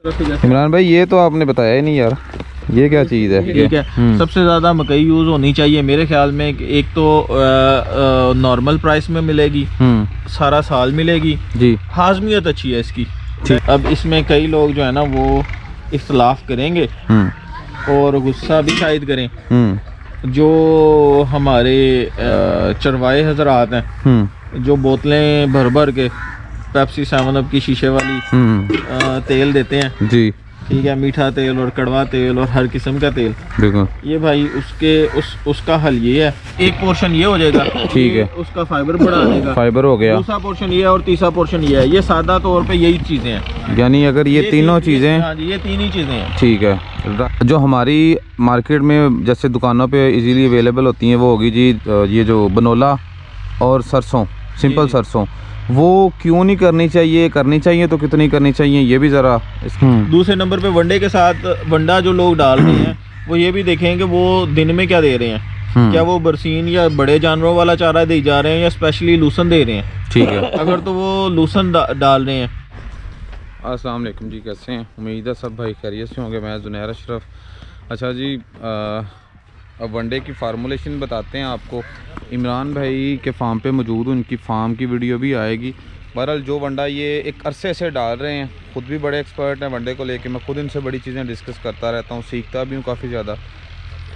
इमरान भाई ये तो आपने बताया ही नहीं यार, ये क्या चीज़ है? ठीक है, सबसे ज़्यादा मकई यूज़ होनी चाहिए मेरे ख्याल में। एक तो नॉर्मल प्राइस में मिलेगी, सारा साल मिलेगी जी, हाजमियत अच्छी है इसकी। अब इसमें कई लोग जो है ना वो इख्तलाफ करेंगे और गुस्सा भी शायद करें, जो हमारे चरवाए हजरात हैं जो बोतलें भर भर के पेप्सी 7 अप की शीशे वाली तेल देते हैं जी, ठीक है, मीठा तेल और कड़वा तेल और हर किस्म का तेल, देखो ये भाई उसका हल ये है, एक पोर्शन ये हो जाएगा, ठीक है, उसका फाइबर बढ़ा देगा, फाइबर हो गया, दूसरा पोर्शन ये है और तीसरा पोर्शन ये है। ये सादा तौर पे यही चीज़ें हैं, यानी अगर ये तीनों चीज़ें, हाँ जी, ये तीन ही चीज़ें हैं, ठीक है। जो हमारी मार्केट में जैसे दुकानों पे इजीली अवेलेबल होती हैं वो होगी जी ये जो बनोला और सरसों, सिंपल सरसों, वो क्यों नहीं करनी चाहिए, करनी चाहिए तो कितनी करनी चाहिए, ये भी ज़रा। दूसरे नंबर पे वनडे के साथ वंडा जो लोग डाल रहे हैं वो ये भी देखें कि वो दिन में क्या दे रहे हैं, क्या वो बरसीन या बड़े जानवरों वाला चारा दे जा रहे हैं या स्पेशली लूसन दे रहे हैं, ठीक है। अगर तो वो लूसन डाल रहे हैं। अस्सलाम वालेकुम जी, कैसे हैं? उम्मीद है सब भाई खैरियत से होंगे। मैं जुनैर अशरफ। अच्छा जी, अब वनडे की फार्मूलेशन बताते हैं आपको। इमरान भाई के फार्म पे मौजूद, उनकी फार्म की वीडियो भी आएगी। बहरहाल जो वंडा ये एक अरसे से डाल रहे हैं, ख़ुद भी बड़े एक्सपर्ट हैं वनडे को लेके। मैं खुद इनसे बड़ी चीज़ें डिस्कस करता रहता हूँ, सीखता भी हूँ काफ़ी ज़्यादा,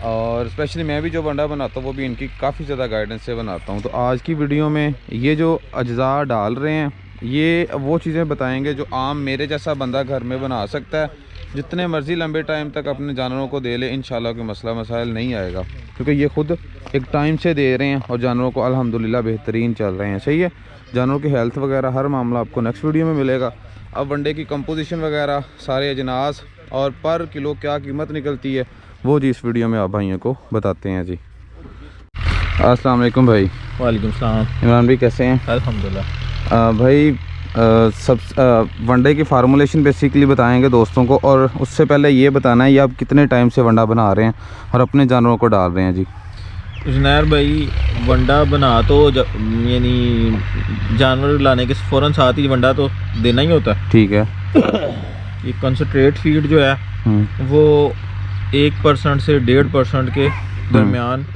और स्पेशली मैं भी जो वंडा बनाता हूँ वो भी इनकी काफ़ी ज़्यादा गाइडेंस से बनाता हूँ। तो आज की वीडियो में ये जो अज्जा डाल रहे हैं ये वो चीज़ें बताएँगे जो आम मेरे जैसा बंदा घर में बना सकता है, जितने मर्ज़ी लंबे टाइम तक अपने जानवरों को दे ले, इंशाल्लाह कोई मसला मसाइल नहीं आएगा, क्योंकि ये खुद एक टाइम से दे रहे हैं और जानवरों को अल्हम्दुलिल्लाह बेहतरीन चल रहे हैं। सही है, जानवरों की हेल्थ वगैरह हर मामला आपको नेक्स्ट वीडियो में मिलेगा। अब वनडे की कंपोजिशन वगैरह सारे अजनास और पर किलो क्या कीमत निकलती है वो जी इस वीडियो में आप भाइयों को बताते हैं जी। अस्सलाम वालेकुम भाई। वालेकुम सलाम। इमरान भाई कैसे हैं? अल्हम्दुलिल्लाह। भाई सब वनडे की फार्मूलेशन बेसिकली बताएंगे दोस्तों को, और उससे पहले ये बताना है ये आप कितने टाइम से वंडा बना रहे हैं और अपने जानवरों को डाल रहे हैं जी। जुनैर भाई वंडा बना तो यानी जानवर लाने के फ़ौरन साथ ही वंडा तो देना ही होता है, ठीक है। ये कंसंट्रेट फीड जो है वो 1% से 1.5% के दरमियान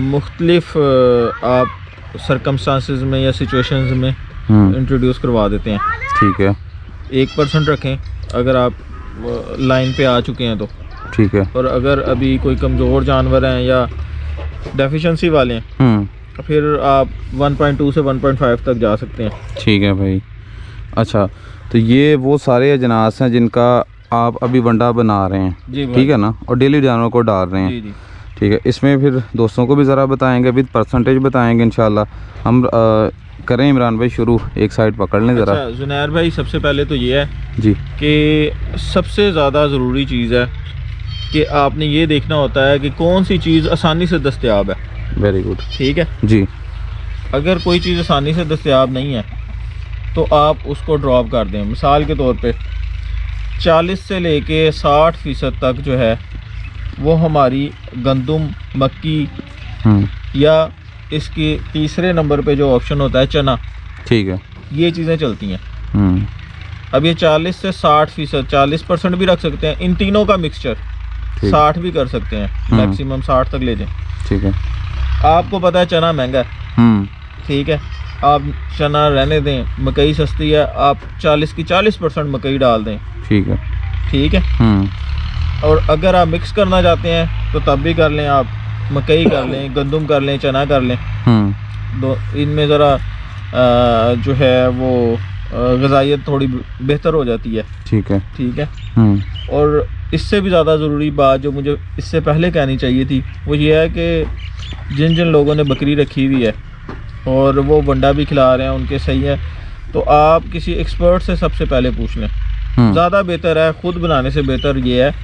मुख्तलिफ आप सरकमस्टांसेस में या सिचुएशंस में इंट्रोड्यूस करवा देते हैं, ठीक है। 1% रखें अगर आप लाइन पे आ चुके हैं तो, ठीक है। और अगर अभी कोई कमज़ोर जानवर हैं या डेफिशिएंसी वाले हैं फिर आप 1.2 से 1.5 तक जा सकते हैं, ठीक है भाई। अच्छा, तो ये वो सारे अजनास हैं जिनका आप अभी वंडा बना रहे हैं, ठीक है ना, और डेली जानवरों को डाल रहे हैं, ठीक है। इसमें फिर दोस्तों को भी ज़रा बताएंगे, विद परसेंटेज बताएंगे इंशाल्लाह। हम करें इमरान भाई शुरू, एक साइड पकड़ लें ज़रा। अच्छा जुनैर भाई, सबसे पहले तो ये है जी कि सबसे ज़्यादा ज़रूरी चीज़ है कि आपने ये देखना होता है कि कौन सी चीज़ आसानी से दस्तयाब है। वेरी गुड, ठीक है जी। अगर कोई चीज़ आसानी से दस्तयाब नहीं है तो आप उसको ड्रॉप कर दें। मिसाल के तौर पे 40 से लेके 60% तक जो है वो हमारी गंदम, मक्की या इसके तीसरे नंबर पे जो ऑप्शन होता है चना, ठीक है, ये चीज़ें चलती हैं। अब ये 40 से 60%, 40% भी रख सकते हैं, इन तीनों का मिक्सचर 60 भी कर सकते हैं, मैक्सिमम 60 तक ले जाएं, ठीक है। आपको पता है चना महंगा है, ठीक है, आप चना रहने दें, मकई सस्ती है, आप 40 की 40% मकई डाल दें, ठीक है, ठीक है। और अगर आप मिक्स करना चाहते हैं तो तब भी कर लें, आप मकई कर लें, गंदम कर लें, चना कर लें, दो इनमें ज़रा जो है वो ग़िज़ाइयत थोड़ी बेहतर हो जाती है, ठीक है, ठीक है। और इससे भी ज़्यादा ज़रूरी बात जो मुझे इससे पहले कहनी चाहिए थी वो ये है कि जिन जिन लोगों ने बकरी रखी हुई है और वो वंडा भी खिला रहे हैं, उनके सही है, तो आप किसी एक्सपर्ट से सबसे पहले पूछ लें, ज़्यादा बेहतर है। ख़ुद बनाने से बेहतर ये है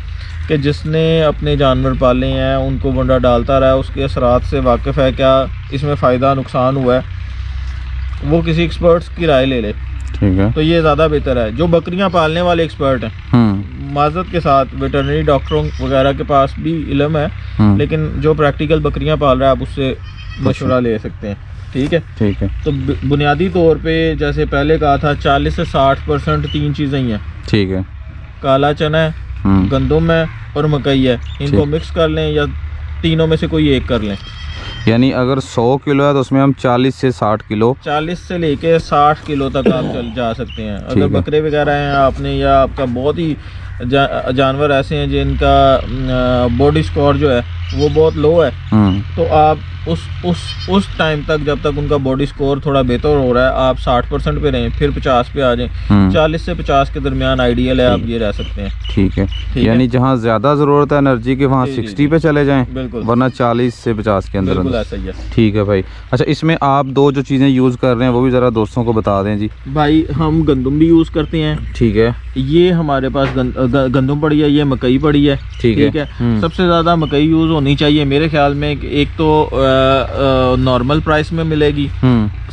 कि जिसने अपने जानवर पाले हैं उनको वंडा डालता रहा है, उसके असरात से वाकिफ़ है, क्या इसमें फ़ायदा नुकसान हुआ है, वो किसी एक्सपर्ट्स की राय ले ले, ठीक है, तो ये ज़्यादा बेहतर है। जो बकरियां पालने वाले एक्सपर्ट हैं, माज़रत के साथ वेटरनरी डॉक्टरों वगैरह के पास भी इल्म है, लेकिन जो प्रैक्टिकल बकरियां पाल रहा है आप उससे मशवरा ले सकते हैं, ठीक है, ठीक है। तो बुनियादी तौर पे जैसे पहले कहा था 40 से 60% तीन चीज़ें ही हैं, ठीक है। काला चना है, गंदम है और मकई है। इनको मिक्स कर लें या तीनों में से कोई एक कर लें। यानी अगर 100 किलो है तो उसमें हम 40 से 60 किलो 40 से लेके 60 किलो तक आप चल जा सकते हैं। अगर बकरे वगैरह हैं आपने, या आपका बहुत ही जानवर ऐसे हैं जिनका बॉडी स्कोर जो है वो बहुत लो है, तो आप उस टाइम तक, जब तक उनका बॉडी स्कोर थोड़ा बेहतर हो रहा है, आप 60% पे रहें, फिर 50 पे आ जाएं। 40 से 50 के दरमियान आइडियल है, आप ये रह सकते हैं। ठीक है, यानी जहाँ ज़्यादा ज़रूरत है एनर्जी की वहाँ 60 पे चले जाएं, बिल्कुल, वरना 40 से 50 के अंदर। बिल्कुल ऐसा ही है। ठीक है भाई। अच्छा, इसमें आप दो जो चीज़ें यूज़ कर रहे हैं वो भी ज़रा दोस्तों को बता दें जी। भाई हम गंदम भी यूज़ करते हैं। ठीक है, ये हमारे पास गंदम पड़ी है, ये मकई पड़ी है। ठीक है, सबसे ज़्यादा मकई यूज़ होनी चाहिए मेरे ख्याल में। एक तो नॉर्मल प्राइस में मिलेगी,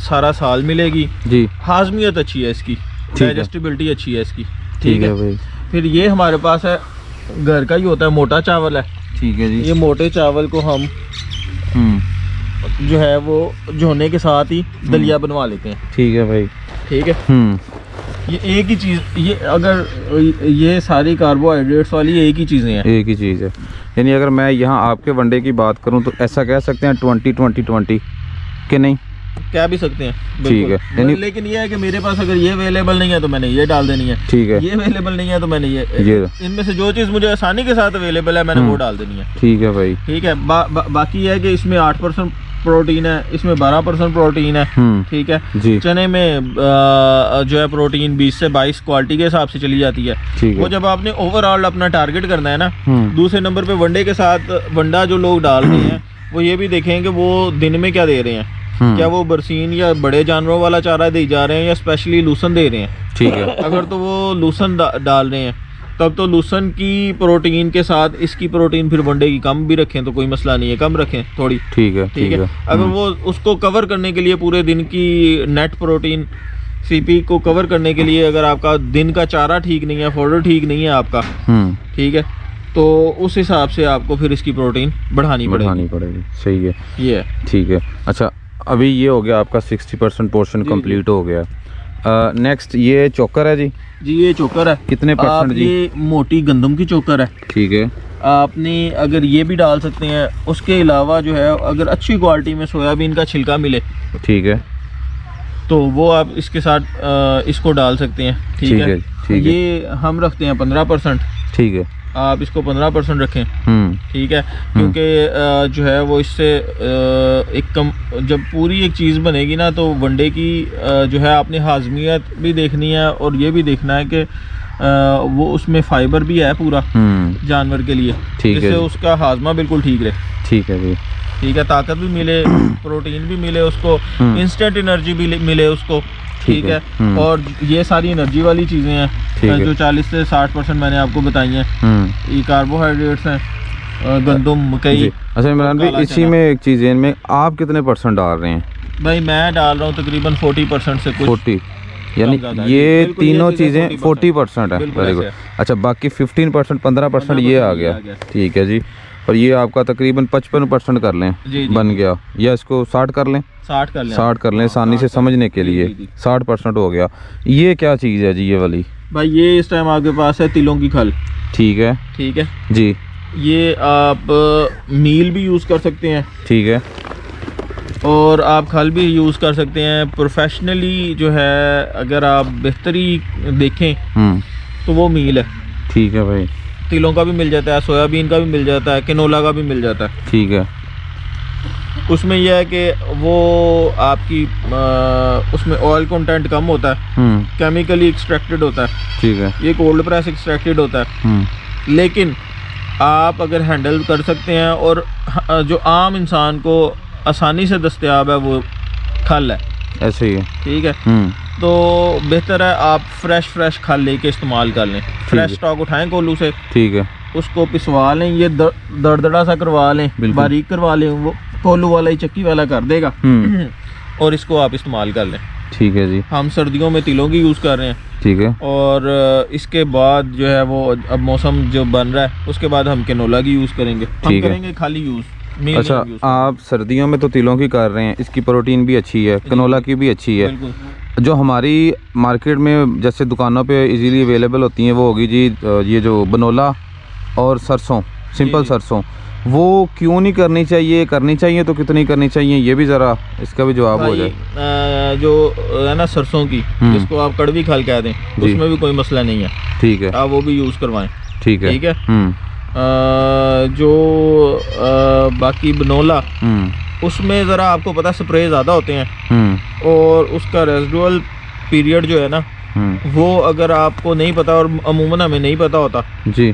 सारा साल मिलेगी जी, हाजमियत अच्छी है इसकी, डाइजेस्टिबिलिटी अच्छी है इसकी। ठीक है भाई। फिर ये हमारे पास है, घर का ही होता है, मोटा चावल है। ठीक है जी। ये मोटे चावल को हम जो है वो झोने के साथ ही दलिया बनवा लेते हैं। ठीक है भाई। ठीक है, ये एक ही चीज़, ये अगर ये सारी कार्बोहाइड्रेट्स वाली एक ही चीज़ें हैं, एक ही चीज़ है। यानी अगर मैं यहाँ आपके वनडे की बात करूँ तो ऐसा कह सकते हैं 20-20-20 कि नहीं? कह भी सकते हैं। ठीक है, यानी लेकिन ये है कि मेरे पास अगर ये अवेलेबल नहीं है तो मैंने ये डाल देनी है। ठीक है, ये अवेलेबल नहीं है तो मैंने ये इनमें से जो चीज़ मुझे आसानी के साथ अवेलेबल है मैंने वो डाल देनी है। ठीक है भाई। ठीक है, बाकी है कि इसमें 8% प्रोटीन है, इसमें 12% प्रोटीन है। ठीक है जी। चने में जो है प्रोटीन 20 से 22 क्वालिटी के हिसाब से चली जाती है। वो जब आपने ओवरऑल अपना टारगेट करना है ना, दूसरे नंबर पे वनडे के साथ वंडा जो लोग डाल रहे हैं वो ये भी देखें कि वो दिन में क्या दे रहे हैं, क्या वो बरसीन या बड़े जानवरों वाला चारा दे जा रहे हैं या स्पेशली लूसन दे रहे हैं। ठीक है, अगर तो वो लूसन डाल रहे हैं तब तो लूसन की प्रोटीन के साथ इसकी प्रोटीन फिर वनडे की कम भी रखें तो कोई मसला नहीं है, कम रखें थोड़ी। ठीक है, ठीक है। अगर वो उसको कवर करने के लिए पूरे दिन की नेट प्रोटीन सीपी को कवर करने के लिए अगर आपका दिन का चारा ठीक नहीं है, फोडर ठीक नहीं है आपका, ठीक है, तो उस हिसाब से आपको फिर इसकी प्रोटीन बढ़ानी पड़ेगी। सही है, ये है। ठीक है। अच्छा, अभी ये हो गया आपका 60% पोर्शन कंप्लीट हो गया। नेक्स्ट ये चोकर है जी। जी ये चोकर है। कितने परसेंट जी? ये मोटी गंदम की चोकर है। ठीक है, आपने अगर ये भी डाल सकते हैं, उसके अलावा जो है अगर अच्छी क्वालिटी में सोयाबीन का छिलका मिले, ठीक है, तो वो आप इसके साथ इसको डाल सकते हैं। ठीक है, ठीक है। ये हम रखते हैं 15%। ठीक है, आप इसको 15% रखें। ठीक है, क्योंकि जो है वो इससे एक कम, जब पूरी एक चीज़ बनेगी ना तो वनडे की जो है आपने हाजमियत भी देखनी है और ये भी देखना है कि वो उसमें फाइबर भी है पूरा जानवर के लिए, जिससे उसका हाजमा बिल्कुल ठीक रहे। ठीक है जी। ठीक है, ताकत भी मिले, प्रोटीन भी मिले उसको, इंस्टेंट एनर्जी भी मिले उसको। ठीक है, और ये सारी एनर्जी वाली चीज़ें हैं जो 40 से 60% मैंने आपको बताई हैं। ये कार्बोहाइड्रेट्स हैं, गंदम, मकई। अच्छा इमरान भाई, इसी में एक चीज़ है, इनमें आप कितने परसेंट डाल रहे हैं? भाई मैं डाल रहा हूँ तकरीबन 40% से कुछ 40, यानी ये तीनों चीज़ें 40% है। Very good. अच्छा, बाकी 15%, 15% ये आ गया। ठीक है जी। और ये आपका तकरीबन 55% कर लें, बन गया, या इसको 60 कर लें? 60 कर लें आसानी से समझने के लिए। 60% हो गया। ये क्या चीज़ है जी ये वाली? भाई ये इस टाइम आपके पास है तिलों की खल। ठीक है, ठीक है जी। ये आप मील भी यूज़ कर सकते हैं। ठीक है, और आप खल भी यूज़ कर सकते हैं। प्रोफेशनली जो है अगर आप बेहतरी देखें तो वो मील है। ठीक है भाई। तिलों का भी मिल जाता है, सोयाबीन का भी मिल जाता है, कैनोला का भी मिल जाता है। ठीक है, उसमें यह है कि वो आपकी उसमें ऑयल कंटेंट कम होता है, केमिकली एक्सट्रैक्टेड होता है। ठीक है, ये कोल्ड प्रेस एक्सट्रैक्टेड होता है। लेकिन आप अगर हैंडल कर सकते हैं और जो आम इंसान को आसानी से दस्तयाब है वो खल है। ऐसे ही है। ठीक है, तो बेहतर है आप फ्रेश खल लेके इस्तेमाल कर लें। फ्रेश स्टॉक उठाएं कोल्लू से। ठीक है, उसको पिसवा लें, ये दरदड़ा सा करवा लें, बारीक करवा लें, वो कोल्लू वाला ही चक्की वाला कर देगा। और इसको आप इस्तेमाल कर लें। ठीक है जी। हम सर्दियों में तिलों की यूज़ कर रहे हैं। ठीक है, और इसके बाद जो है वो अब मौसम जो बन रहा है उसके बाद हम कैनोला की यूज़ करेंगे। हम करेंगे खाली यूज़। अच्छा, आप सर्दियों में तो तिलों की कर रहे हैं, इसकी प्रोटीन भी अच्छी है, कैनोला की भी अच्छी है। जो हमारी मार्केट में जैसे दुकानों पे इजीली अवेलेबल होती हैं वो होगी जी ये जो बनोला और सरसों, सिंपल सरसों, वो क्यों नहीं करनी चाहिए, करनी चाहिए तो कितनी करनी चाहिए, ये भी ज़रा इसका भी जवाब हो जाए। जो है ना सरसों की, जिसको आप कड़वी खल कह दें, उसमें भी कोई मसला नहीं है, ठीक है, आप वो भी यूज़ करवाएं, ठीक है, ठीक है। जो बाकी बनोला, उसमें ज़रा आपको पता स्प्रे ज़्यादा होते हैं और उसका रेजिडुअल पीरियड जो है ना वो अगर आपको नहीं पता और अमूमन हमें नहीं पता होता जी,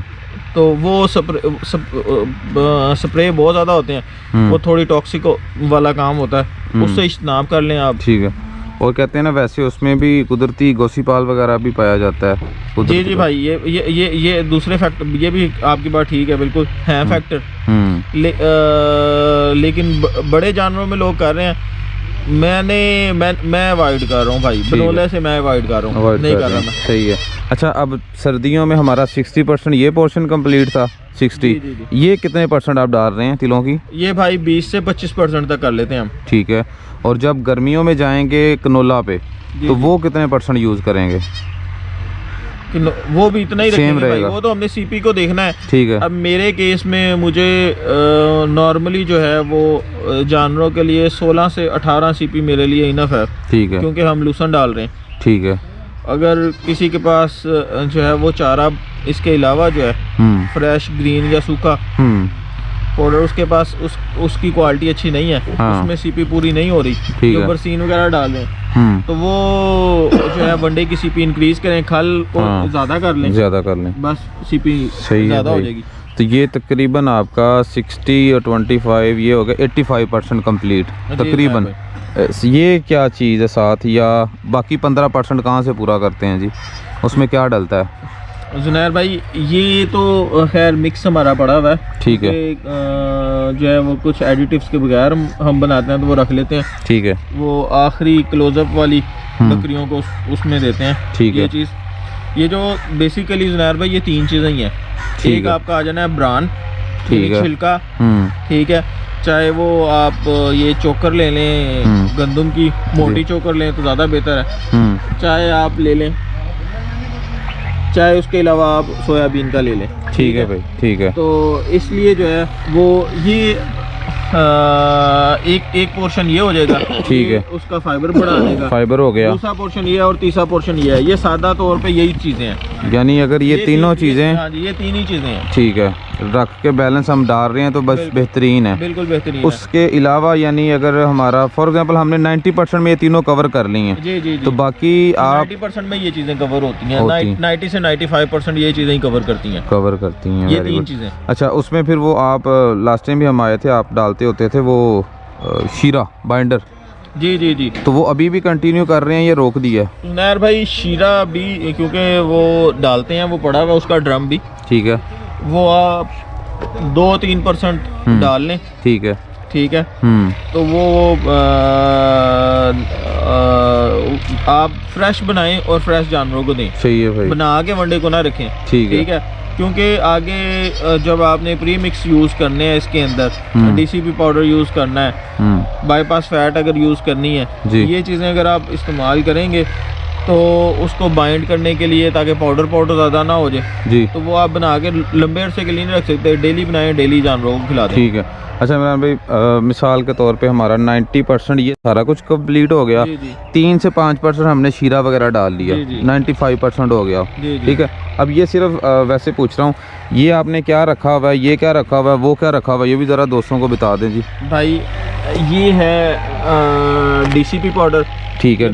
तो वो स्प्रे बहुत ज़्यादा होते हैं, वो थोड़ी टॉक्सिक वाला काम होता है, उससे इज्तनाब कर लें आप, ठीक है। और कहते हैं ना वैसे उसमें भी कुदरती गोसीपाल वगैरह भी पाया जाता है। जी जी भाई, ये दूसरे फैक्टर, ये भी आपकी बात ठीक है, बिल्कुल है फैक्टर, लेकिन बड़े जानवरों में लोग कर रहे हैं, मैं अवॉइड कर रहा हूँ भाई, बनोले से मैं अवॉइड कर रहा हूँ, नहीं कर रहा मैं। सही है। अच्छा, अब सर्दियों में हमारा 60% ये पोर्शन कंप्लीट था, 60 जी। ये कितने % आप डाल रहे हैं तिलों की? ये भाई 20 से 25% तक कर लेते हैं हम, ठीक है। और जब गर्मियों में जाएंगे कनोला पे तो वो कितने % यूज़ करेंगे? वो भी इतना ही रखेंगे भाई, वो तो हमने सीपी को देखना है, ठीक है। अब मेरे केस में मुझे नॉर्मली जो है वो जानवरों के लिए 16 से 18 सीपी मेरे लिए इनफ है, ठीक है, क्योंकि हम लूसन डाल रहे हैं, ठीक है। अगर किसी के पास जो है वो चारा इसके अलावा जो है फ्रेश ग्रीन या सूखा पाउडर उसके पास उसकी क्वालिटी अच्छी नहीं है, उसमें सीपी पूरी नहीं हो रही, जो बरसीन वगैरह डाल रहे हैं, तो वो जो है वनडे की सीपी इंक्रीज करें, खल को ज़्यादा कर लें, बस सीपी ज़्यादा हो जाएगी। तो ये तकरीबन आपका 60 और 25 ये हो गया 85% कंप्लीट तकरीबन। ये क्या चीज़ है साथ, या बाकी 15% कहाँ से पूरा करते हैं जी, उसमें क्या डलता है? जुनैर भाई ये तो खैर मिक्स हमारा पड़ा हुआ है, ठीक है, जो है वो कुछ एडिटिव्स के बगैर हम बनाते हैं तो वो रख लेते हैं, ठीक है, वो आखिरी क्लोजअप वाली बकरियों को उसमें देते हैं, ठीक है। ये चीज़, ये जो बेसिकली जुनैर भाई ये 3 चीज़ें ही हैं, एक आपका आ जाना है ब्रान, ठीक है, छिलका, ठीक है, चाहे वो आप ये चोकर ले लें गंदम की मोटी चोकर लें तो ज़्यादा बेहतर है, चाहे आप ले लें, चाहे उसके अलावा आप सोयाबीन का ले लें, ठीक है भाई, ठीक है। तो इसलिए जो है वो ये एक पोर्शन ये हो जाएगा, ठीक है, उसका फाइबर बढ़ा देगा, फाइबर हो गया, दूसरा पोर्शन ये है और तीसरा पोर्शन ये है। ये सादा तौर पे यही चीज़ें हैं, यानी अगर ये तीनों चीज़ें, हाँ जी, ये 3 ही चीज़ें हैं, ठीक है, रख के बैलेंस हम डाल रहे हैं तो बस बेहतरीन है, बिल्कुल बेहतरीन। उसके अलावा यानी अगर हमारा फॉर एग्जांपल हमने 90% में ये तीनों कवर कर ली हैं, जी जी जी, तो बाकी आप 90% में ये चीज़ें कवर होती हैं, 90 से 95% ये चीज़ें ही कवर करती हैं, ये 3 चीज़ें। अच्छा, उसमें फिर वो आप लास्ट टाइम भी हम आए थे, आप डालते होते थे वो शीरा बाइंडर, जी जी जी, तो वो अभी भी कंटिन्यू कर रहे हैं, ये रोक दिया है? नैर भाई शीरा भी क्योंकि वो डालते हैं, वो पड़ा हुआ उसका ड्रम भी, ठीक है, वो आप 2-3% डाल लें, ठीक है, ठीक है, तो वो आप फ्रेश बनाएं और फ्रेश जानवरों को दें, सही है भाई, बना के वनडे को ना रखें, ठीक है, क्योंकि आगे जब आपने प्री मिक्स यूज़ करने हैं इसके अंदर डीसीपी पाउडर यूज़ करना है, बाईपास फैट अगर यूज़ करनी है, ये चीज़ें अगर आप इस्तेमाल करेंगे तो उसको बाइंड करने के लिए, ताकि पाउडर ज़्यादा ना हो जाए जी, तो वो आप बना के लंबे अरसे के लिए नहीं रख सकते, डेली बनाएं, डेली जानवरों को खिला दें, ठीक है। अच्छा इमरान भाई, मिसाल के तौर पे हमारा 90% ये सारा कुछ कंप्लीट हो गया, 3 से 5% हमने शीरा वगैरह डाल लिया, 95% हो गया, ठीक है। अब ये सिर्फ वैसे पूछ रहा हूँ, ये आपने क्या रखा हुआ है, ये क्या रखा हुआ है, वो क्या रखा हुआ है, ये भी ज़रा दोस्तों को बता दें जी। भाई ये है डीसीपी पाउडर, ठीक है,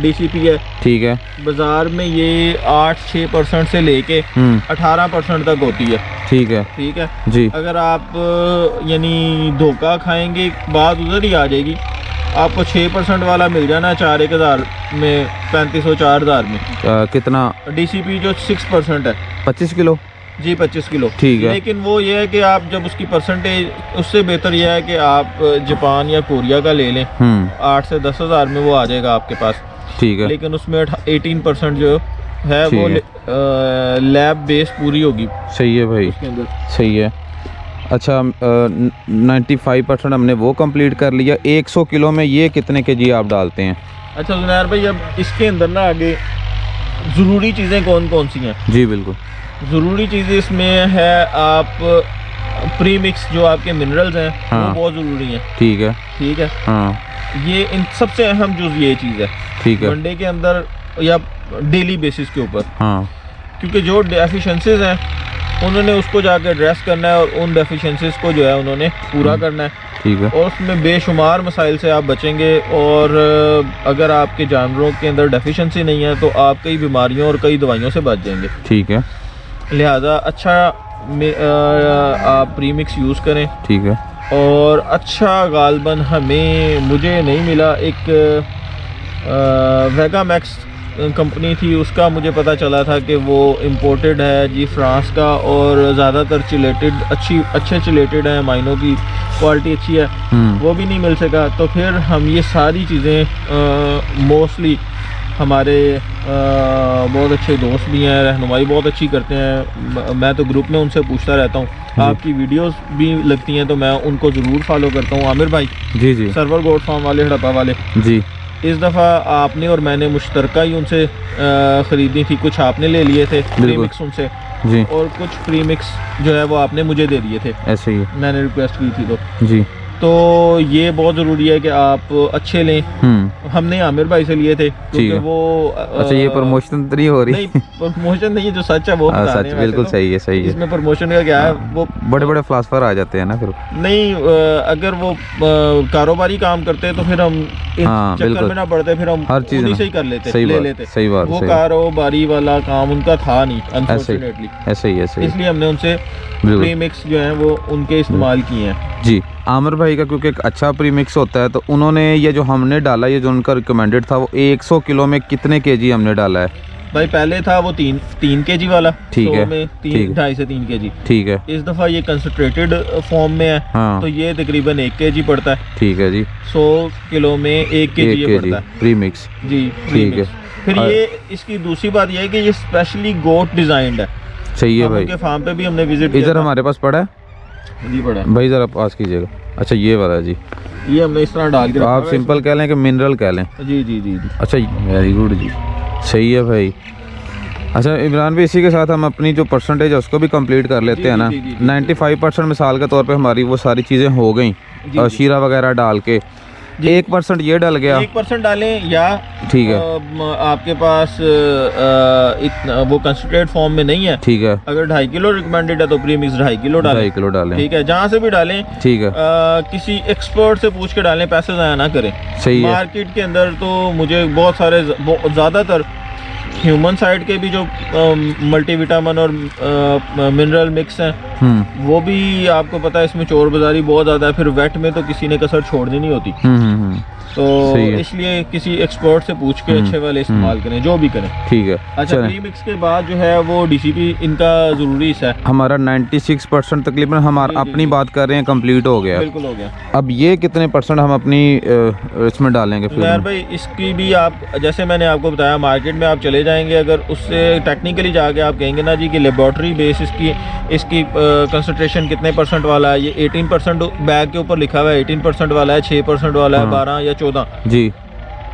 डीसीपी है, ठीक है, बाजार में ये 8-6% से लेके 18% तक होती है, ठीक है, ठीक है जी। अगर आप यानी धोखा खाएंगे बात उधर ही आ जाएगी, आपको 6% वाला मिल जाना 4-1000 में, 3500-4000 में। कितना डीसीपी जो 6% है, 25 किलो जी, 25 किलो, ठीक है। लेकिन वो ये है कि आप जब उसकी परसेंटेज, उससे बेहतर यह है कि आप जापान या कोरिया का ले लें, 8 से 10,000 में वो आ जाएगा आपके पास, ठीक है, लेकिन उसमें 18% जो है वो लैब बेस पूरी होगी, सही है भाई, उसके अंदर, सही है। अच्छा, 95% हमने वो कंप्लीट कर लिया। 100 किलो में ये कितने केजी आप डालते हैं? अच्छा जुनैर भाई, अब इसके अंदर ना आगे ज़रूरी चीज़ें कौन कौन सी हैं? जी बिल्कुल। ज़रूरी चीज़ें इसमें है आप प्री मिक्स जो आपके मिनरल्स हैं हाँ। वो बहुत ज़रूरी हैं। ठीक है। ठीक है, हाँ ये इन सबसे अहम जो ये चीज़ है ठीक है। वनडे के अंदर या डेली बेसिस के ऊपर, हाँ क्योंकि जो डेफिशिएंसीज हैं उन्होंने उसको जाके एड्रेस करना है और उन डेफिशिएंसीज को जो है उन्होंने पूरा करना है। ठीक है। और उसमें बेशुमार मसाइल से आप बचेंगे। और अगर आपके जानवरों के अंदर डेफिशिएंसी नहीं है तो आप कई बीमारियों और कई दवाइयों से बच जाएंगे। ठीक है। लिहाजा अच्छा आप प्रीमिक्स यूज़ करें। ठीक है। और अच्छा गालबन मुझे नहीं मिला, एक वेगा मैक्स कंपनी थी, उसका मुझे पता चला था कि वो इम्पोर्टेड है जी फ्रांस का, और ज़्यादातर चिलेटेड अच्छे चिलेटेड हैं, माइनों की क्वालिटी अच्छी है, वो भी नहीं मिल सका। तो फिर हम ये सारी चीज़ें मोस्टली हमारे बहुत अच्छे दोस्त भी हैं, रहनुमाई बहुत अच्छी करते हैं, मैं तो ग्रुप में उनसे पूछता रहता हूँ, आपकी वीडियोस भी लगती हैं तो मैं उनको ज़रूर फॉलो करता हूँ। आमिर भाई जी जी, सर्वर गोट फार्म वाले, हड़प्पा वाले जी, इस दफ़ा आपने और मैंने मुश्तरका ही उनसे ख़रीदी थी, कुछ आपने ले लिए थे प्रीमिक्स उनसे जी, और कुछ प्रीमिक्स जो है वो आपने मुझे दे दिए थे, ऐसे ही मैंने रिक्वेस्ट की थी। जी, तो ये बहुत ज़रूरी है कि आप अच्छे लें। हमने आमिर भाई से लिए थे क्योंकि वो अच्छा, ये प्रमोशन तो नहीं हो रही? नहीं, प्रमोशन नहीं है, जो सच है वो बता रहे सच, हैं। बिल्कुल सही है, सही है। इसमें प्रमोशन का क्या है, वो बड़े बड़े फिलासफर आ जाते हैं ना फिर। नहीं, अगर वो कारोबारी काम करते हैं तो फिर हम चक्कर में ना पड़ते, फिर हम हर चीज से ही कर लेते, सही ले बात, लेते। सही बात, वो कारोबारी वाला काम उनका था नहीं, अनफॉर्चुनेटली। ऐसे ही, इसलिए हमने उनसे प्रीमिक्स जो हैं वो उनके इस्तेमाल किए हैं। जी, आमिर भाई का क्योंकि एक अच्छा प्रीमिक्स होता है, तो उन्होंने ये जो हमने डाला, ये जो उनका रिकमेंडेड था, वो 100 किलो में कितने केजी हमने डाला है भाई? पहले था वो 3 केजी वाला, ठीक है, में 2.5 से 3 केजी। ठीक है। इस दफ़ा ये कंसंट्रेटेड फॉर्म में है, हाँ। तो ये तकरीबन 1 केजी पड़ता है। ठीक है जी, 100 किलो में 1 केजी ये पड़ता है प्रीमिक्स। जी, ठीक है। फिर ये इसकी दूसरी बात ये है कि ये स्पेशली गोट डिजाइंड है। सही है भाई, उनके फार्म पे भी हमने विजिट किया, इधर हमारे पास पड़ा है जी, पड़ा है भाई, ज़रा पास कीजिएगा। अच्छा, ये वाला जी, ये हमने इस तरह डाल के रखा आप है सिंपल कह लें कि मिनरल कह लें। जी जी जी जी। अच्छा, वेरी गुड जी, सही है भाई। अच्छा इमरान भाई, इसी के साथ हम अपनी जो परसेंटेज है उसको भी कंप्लीट कर लेते हैं ना। 95% मिसाल के तौर पे हमारी वो सारी चीज़ें हो गई, शीरा वगैरह डाल के। 1% ये डल गया, 1% डालें, या ठीक है, आपके पास इतना वो कंसंट्रेट फॉर्म में नहीं है, ठीक है, अगर 2.5 किलो रिकमेंडेड है तो प्रीमिक्स 2.5 किलो डालें, 2.5 किलो डालें, ठीक है, जहाँ से भी डालें, ठीक है, किसी एक्सपर्ट से पूछ के डालें, पैसे ज़ाया ना करें। सही है। मार्केट के अंदर तो मुझे बहुत सारे ज़्यादातर ह्यूमन साइड के भी जो मल्टीविटामिन और मिनरल मिक्स हैं, वो भी आपको पता है इसमें चोर बाजारी बहुत ज़्यादा है, फिर वेट में तो किसी ने कसर छोड़नी नहीं होती। तो इसलिए किसी एक्सपर्ट से पूछ के अच्छे वाले इस्तेमाल करें, जो भी करें, ठीक है। अच्छा, प्रीमिक्स के बाद जो है वो डीसीपी इनका ज़रूरी हिस्सा है। हमारा 96% तकरीबन हमारा अपनी बात कर रहे हैं कंप्लीट हो गया, बिल्कुल हो गया। अब ये कितने % हम अपनी इसमें डालेंगे फिर? यार भाई, इसकी भी आप, जैसे मैंने आपको बताया, मार्केट में आप चले जाएंगे, अगर उससे टेक्निकली जाके आप कहेंगे ना जी कि लेबॉर्ट्री बेस इसकी कंसंट्रेशन कितने % वाला है, ये 18% बैग के ऊपर लिखा हुआ है, 18% वाला है, 6% वाला है, 12 या 14 जी,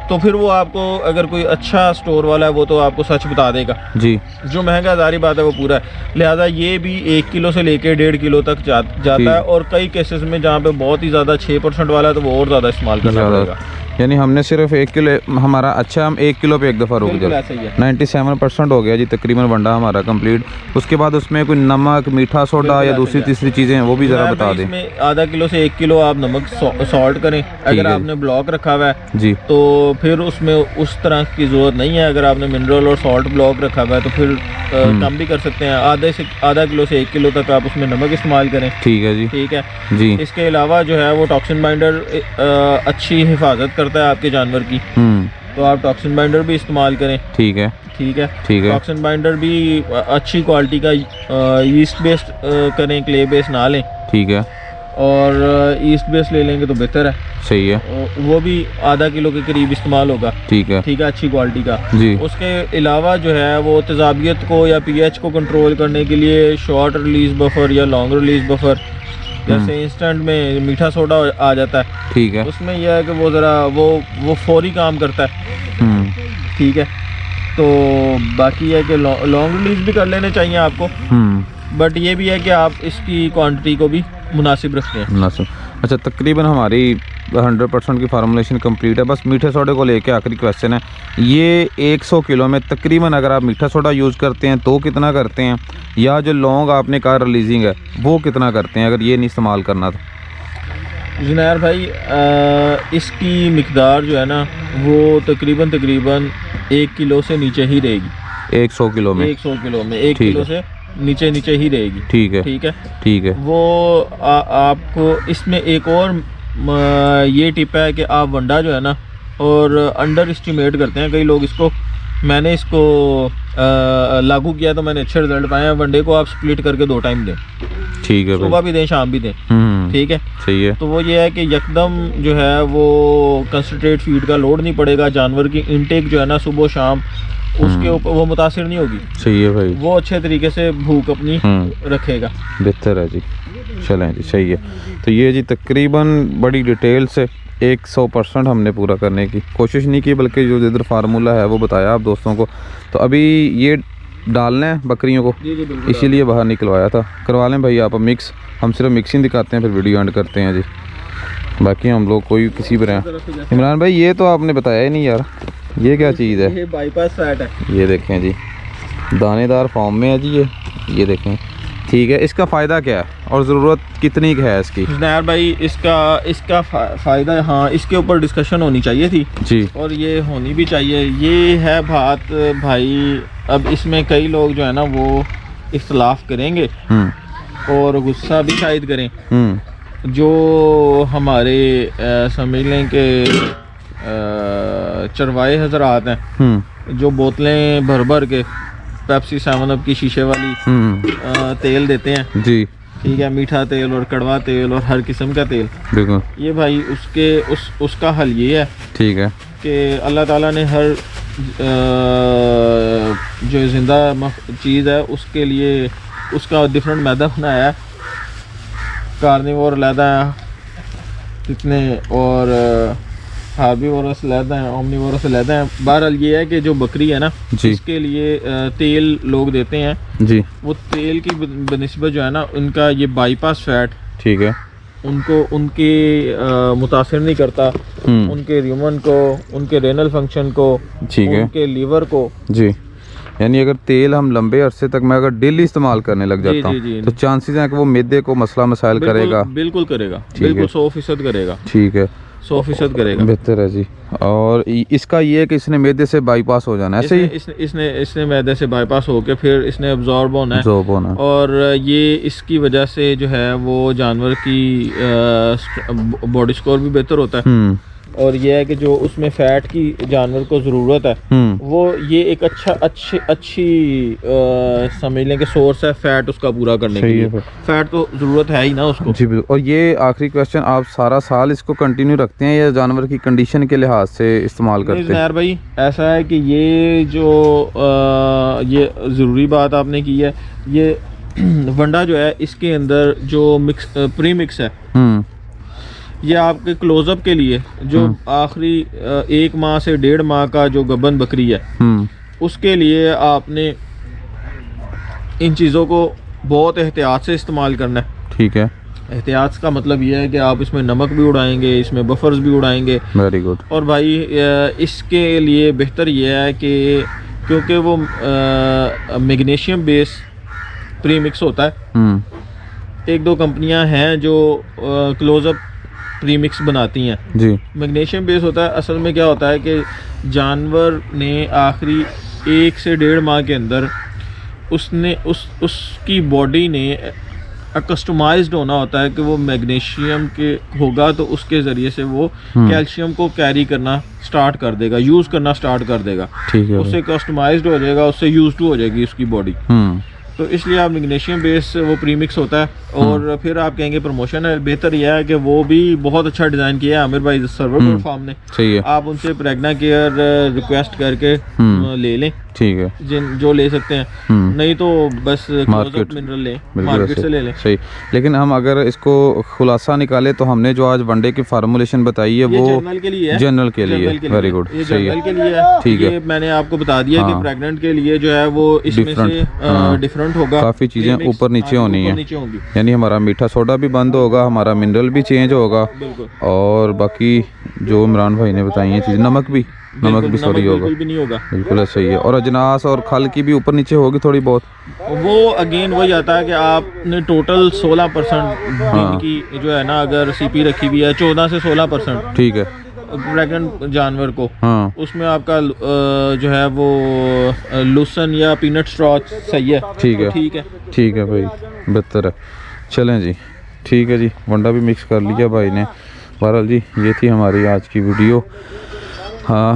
तो फिर वो आपको, अगर कोई अच्छा स्टोर वाला है वो तो आपको सच बता देगा जी। जो महंगा जारी बात है वो पूरा है। लिहाजा ये भी 1 किलो से लेके 1.5 किलो तक जाता है, और कई केसेस में जहाँ पे बहुत ही ज़्यादा 6% वाला है तो वो और ज़्यादा इस्तेमाल करना पड़ेगा। यानी हमने सिर्फ 1 किलो, हमारा अच्छा, हम 1 किलो पे एक दफ़ा रुक जाए। 97% हो गया जी तकरीबन वंडा हमारा कंप्लीट। उसके बाद उसमें कोई नमक, मीठा सोडा या दूसरी तीसरी चीज़ें वो भी ज़रा बता दें। इसमें आधा किलो से 1 किलो आप नमक सॉल्ट करें, अगर आपने ब्लॉक रखा हुआ है जी, तो फिर उसमें उस तरह की ज़रूरत नहीं है। अगर आपने मिनरल और सॉल्ट ब्लॉक रखा हुआ है तो फिर कम भी कर सकते हैं, आधा किलो से 1 किलो तक आप उसमें नमक इस्तेमाल करें, ठीक है जी, ठीक है जी। इसके अलावा जो है वो टॉक्सिन बाइंडर अच्छी हिफाजत करता है आपके जानवर की, तो आप टॉक्सिन बाइंडर भी इस्तेमाल करें, ठीक है, ठीक है, ठीक है। टॉक्सिन बाइंडर भी अच्छी क्वालिटी का ईस्ट बेस्ड करें, क्ले बेस्ड ना लें, ठीक है, और ईस्ट बेस्ड ले लेंगे तो बेहतर है, सही है। वो भी आधा किलो के करीब इस्तेमाल होगा, ठीक है, ठीक है, अच्छी क्वालिटी का जी। उसके अलावा जो है वो तेजाबियत को या पीएच को कंट्रोल करने के लिए शॉर्ट रिलीज बफर या लॉन्ग रिलीज बफर जैसे इंस्टेंट में मीठा सोडा आ जाता है, ठीक है। उसमें यह है कि वो ज़रा वो फौरी काम करता है, ठीक है। तो बाकी है कि लॉन्ग रिलीज भी कर लेने चाहिए आपको, बट ये भी है कि आप इसकी क्वांटिटी को भी मुनासिब रखते हैं। मुनासिब। अच्छा, तकरीबन हमारी 100% की फार्मूलेशन कंप्लीट है। बस मीठे सोडे को लेके आखिरी क्वेश्चन है, ये 100 किलो में तकरीबन अगर आप मीठा सोडा यूज़ करते हैं तो कितना करते हैं, या जो लॉन्ग आपने कहा रिलीजिंग है वो कितना करते हैं अगर ये नहीं इस्तेमाल करना तो? जुनैर भाई, इसकी मिकदार जो है ना वो तकरीबन 1 किलो से नीचे ही रहेगी। 100 किलो में? 100 किलो में 1 किलो से नीचे ही रहेगी। ठीक है, ठीक है, ठीक है। वो आपको इसमें एक और ये टिप है कि आप वंडा जो है ना और अंडर एस्टिमेट करते हैं कई लोग इसको। मैंने इसको लागू किया तो मैंने अच्छे रिजल्ट पाए हैं। वनडे को आप स्प्लिट करके 2 टाइम दें, ठीक है, सुबह भी दें शाम भी दें, ठीक है, सही है। तो वो ये है कि यकदम जो है वो कंसंट्रेट फीड का लोड नहीं पड़ेगा, जानवर की इनटेक जो है ना सुबह शाम उसके ऊपर वो मुतासिर नहीं होगी। सही है भाई, वो अच्छे तरीके से भूख अपनी रखेगा। बेहतर है जी, चलें जी, सही है। तो ये जी तकरीबन बड़ी डिटेल से 100% हमने पूरा करने की कोशिश नहीं की, बल्कि जो इधर फार्मूला है वो बताया आप दोस्तों को। तो अभी ये डालना है बकरियों को, इसीलिए बाहर निकलवाया था। करवा लें भाई आप मिक्स, हम सिर्फ मिक्सिंग दिखाते हैं फिर वीडियो एंड करते हैं जी, बाकी हम लोग कोई किसी पर हैं। इमरान भाई ये तो आपने बताया ही नहीं यार, ये क्या चीज़ है? ये बाईपास फैट है। ये देखें जी, दानेदार फॉर्म में है जी ये देखें, ठीक है। इसका फ़ायदा क्या है और ज़रूरत कितनी है इसकी? जुनैर भाई, इसका फ़ायदा, हाँ, इसके ऊपर डिस्कशन होनी चाहिए थी जी, और ये होनी भी चाहिए। ये है बात भाई, अब इसमें कई लोग जो है ना वो इख्तलाफ करेंगे और गुस्सा भी शायद करें। जो हमारे समझ लें कि चरवाए हजरात हैं जो बोतलें भर भर के पेप्सी 7 अप की शीशे वाली तेल देते हैं जी, ठीक है, मीठा तेल और कड़वा तेल और हर किस्म का तेल, बिल्कुल। ये भाई उसका हल ये है, ठीक है, कि अल्लाह ताला ने हर जो जिंदा चीज़ है उसके लिए उसका डिफरेंट मैदा बनाया है। कार्निवोर अलहदा है कितने, और हार्बीवोरस अलहदा है, ओमनीवोरस अलहदा है। बहरहाल ये है कि जो बकरी है ना इसके लिए तेल लोग देते हैं जी, वो तेल की बनिस्बत जो है ना उनका ये बाईपास फैट, ठीक है, उनको उनके मुतासिर नहीं करता, उनके र्यूमन को, उनके रेनल फंक्शन को, ठीक है, उनके लीवर को जी। यानी अगर तेल हम लंबे अरसे तक मैं अगर डेली इस्तेमाल करने लग जाता हूँ तो चांसेस हैं कि वो मैदे को मसला मसाइल करेगा? बिल्कुल करेगा, बिल्कुल 100% करेगा, ठीक है, 100% करेगा। बेहतर है जी। और इसका ये है कि इसने मैदे से बाईपास हो जाना है, ऐसे ही इसने मैदे से बाईपास होकर फिर इसने अब्जॉर्ब होना है, और ये इसकी वजह से जो है वो जानवर की बॉडी स्कोर भी बेहतर होता है। और ये है कि जो उसमें फैट की जानवर को ज़रूरत है वो ये एक अच्छी समझ लें कि सोर्स है फैट उसका पूरा करने के लिए। फैट तो ज़रूरत है ही ना उसको जी। और ये आखिरी क्वेश्चन, आप सारा साल इसको कंटिन्यू रखते हैं या जानवर की कंडीशन के लिहाज से इस्तेमाल करते हैं? यार भाई ऐसा है कि ये जो ये ज़रूरी बात आपने की है, ये वंडा जो है इसके अंदर जो प्री मिक्स है ये आपके क्लोजअप के लिए जो आखिरी 1 माह से 1.5 माह का जो गबन बकरी है उसके लिए आपने इन चीज़ों को बहुत एहतियात से इस्तेमाल करना है, ठीक है। एहतियात का मतलब ये है कि आप इसमें नमक भी उड़ाएंगे, इसमें बफर्स भी उड़ाएंगे। Very good. और भाई इसके लिए बेहतर ये है कि क्योंकि वो मैग्नीशियम बेस प्री मिक्स होता है, 1-2 कंपनियां हैं जो क्लोजअप प्रीमिक्स बनाती हैं जी, मैग्नीशियम बेस होता है। असल में क्या होता है कि जानवर ने आखिरी 1 से 1.5 माह के अंदर उसने उसकी बॉडी ने कस्टमाइज्ड होना होता है कि वो मैग्नीशियम के होगा तो उसके ज़रिए से वो कैल्शियम को कैरी करना स्टार्ट कर देगा, यूज़ करना स्टार्ट कर देगा, ठीक है, उससे कस्टमाइज्ड हो जाएगा, उससे यूज्ड हो जाएगी उसकी बॉडी। तो इसलिए आप मैग्नीशियम बेस वो प्रीमिक्स होता है, और फिर आप कहेंगे प्रमोशन है। बेहतर यह है कि वो भी बहुत अच्छा डिज़ाइन किया है आमिर भाई सर्वर फार्म ने। सही है। आप उनसे प्रेग्ना केयर रिक्वेस्ट करके ले लें, ठीक है, जो ले सकते हैं, नहीं तो बस मार्केट मिनरल लें, मार्केट से ले लें। सही। लेकिन हम अगर इसको खुलासा निकाले तो हमने जो आज वनडे की फार्मूलेशन बताई है वो जनरल के लिए है, जनरल के लिए। वेरी गुड, ये सही जनरल है, के लिए है। ठीक है। ये मैंने आपको बता दिया कि प्रेग्नेंट के लिए जो है वो इसमें से डिफरेंट होगा, काफ़ी चीज़ें ऊपर नीचे होनी है, नीचे होंगी। यानी हमारा मीठा सोडा भी बंद होगा, हमारा मिनरल भी चेंज होगा, और बाकी जो इमरान भाई ने बताई है चीज़, नमक भी सॉरी होगा, बिल्कुल भी नहीं होगा, बिल्कुल सही है। और अजनास और खल की भी ऊपर नीचे होगी थोड़ी बहुत। वो अगेन वही आता है कि आपने टोटल 16% की जो है ना, अगर सीपी रखी हुई है 14 से 16%, ठीक है, प्रेग्नेंट जानवर को, हाँ, उसमें आपका जो है वो लूसन या पीनट स्ट्रॉ सही है। ठीक है, ठीक है, ठीक है भाई, बेहतर है। चलें जी, ठीक है जी, वंडा भी मिक्स कर लिया भाई ने। बहरहाल जी, ये थी हमारी आज की वीडियो। हाँ।